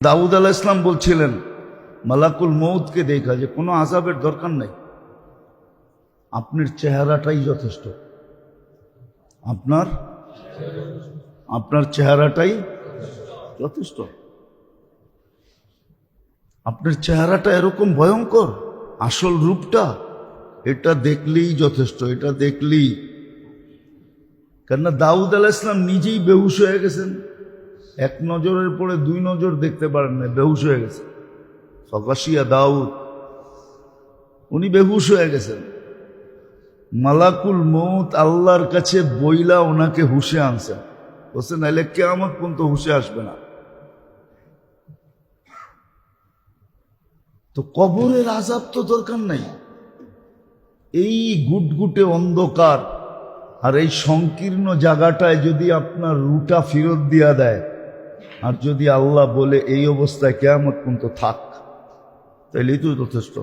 দাউদ আলাইহিস সালাম বলছিলেন মালাকুল মউতকে দেখা যে কোনো আযাবের দরকার নাই, আপনার চেহারাটাই যথেষ্ট, আপনার চেহারাটাই যথেষ্ট। আপনার চেহারাটা এরকম ভয়ঙ্কর, আসল রূপটা এটা দেখলেই যথেষ্ট, এটা দেখলেই। কেননা দাউদ আলাইহিস সালাম নিজেই বেহুশ হয়ে গেছেন, এক নজরের পরে দুই নজর দেখতে পারেন না, বেহুশ হয়ে গেছে। ফাগাশিয়া দাউদ, উনি বেহুশ হয়ে গেছেন। মালাকুল মউত আল্লাহর কাছে বইলা ওনাকে হুশে আনছেন, বলছেন নাইলে কিয়ামত পর্যন্ত হুশে আসবে না। তো কবরের আযাব তো দরকার নাই। এই গুটগুটে অন্ধকার আর এই সংকীর্ণ জায়গাটায় যদি আপনার রুটা ফেরত দিয়া দেয়, আর যদি আল্লাহ বলে এই অবস্থায় কিয়ামত পর্যন্ত থাক, তাইলেই তো যথেষ্ট।